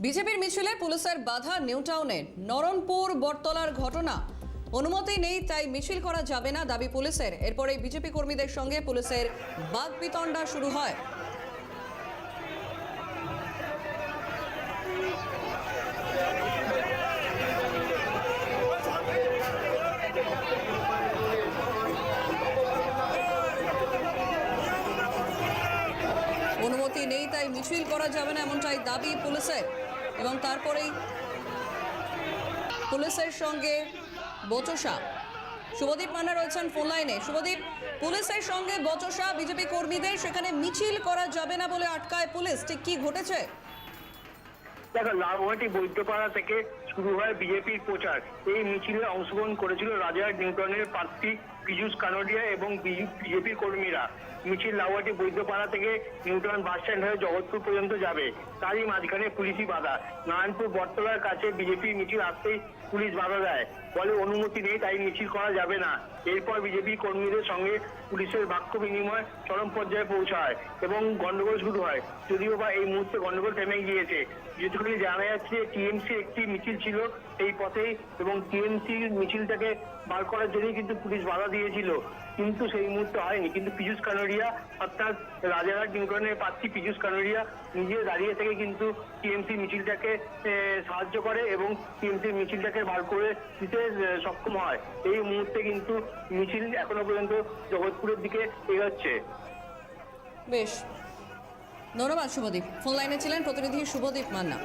বিজেপির মিছিলে পুলিশের বাধা নিউটাউনে নরনপুর বটতলার ঘটনা। অনুমতি নেই তাই মিছিল করা যাবে না দাবি পুলিশের। এরপরেই বিজেপি কর্মীদের সঙ্গে পুলিশের বাগবিতণ্ডা শুরু হয়। অনুমতি নেই তাই মিছিল করা যাবে না এমনটাই দাবি পুলিশের। এবং তারপরেই পুলিশের সঙ্গে বচসা। শুভদীপ মান্না রয়েছেন ফোন লাইনে। শুভদীপ, পুলিশের সঙ্গে বচসা বিজেপি কর্মীদের, সেখানে মিছিল করা যাবে না বলে আটকায় পুলিশ, ঠিক কি ঘটেছে? দেখো, লালগোহাটি বৈদ্যপাড়া থেকে শুরু হয় বিজেপির প্রচার। এই মিছিলে অংশগ্রহণ করেছিল রাজারহাট নিউটাউনের প্রার্থী পীযূষ কানোডিয়া এবং বিজেপির কর্মীরা। মিছিল লালগোহাটি বৈদ্যপাড়া থেকে নিউটাউন বাস স্ট্যান্ড হয়ে জগৎপুর পর্যন্ত যাবে। তারই মাঝখানে পুলিশি বাধা। নারায়ণপুর বটতলার কাছে বিজেপির মিছিল আসতেই পুলিশ বাধা দেয়, বলে অনুমতি নেই তাই মিছিল করা যাবে না। এরপর বিজেপি কর্মীদের সঙ্গে পুলিশের বাক্য বিনিময় চরম পর্যায়ে পৌঁছায় এবং গন্ডগোল শুরু হয়। যদিও বা এই মুহূর্তে গন্ডগোল থেমে গিয়েছে। যেটুকুনি জানা যাচ্ছে টিএমসির একটি মিছিল ছিল এই পথেই, এবং টিএমসির মিছিলটাকে বার করার জন্যই কিন্তু পুলিশ বাধা দিয়েছিল, কিন্তু সেই মুহূর্তে হয়নি। কিন্তু পীযূষ কানোডিয়া অর্থাৎ রাজারহাট নিউটাউনের প্রার্থী পীযূষ কানোডিয়া নিজে দাঁড়িয়ে থেকে কিন্তু টিএমসি মিছিলটাকে সাহায্য করে এবং টিএমসি মিছিলটাকে বার করে দিতে সক্ষম হয়। এই মুহূর্তে কিন্তু মিছিল এখনো পর্যন্ত জগৎপুরের দিকে এগোচ্ছে। বেশ, ধন্যবাদ শুভদীপ। ফোন লাইনে ছিলেন প্রতিনিধি শুভদীপ মান্না।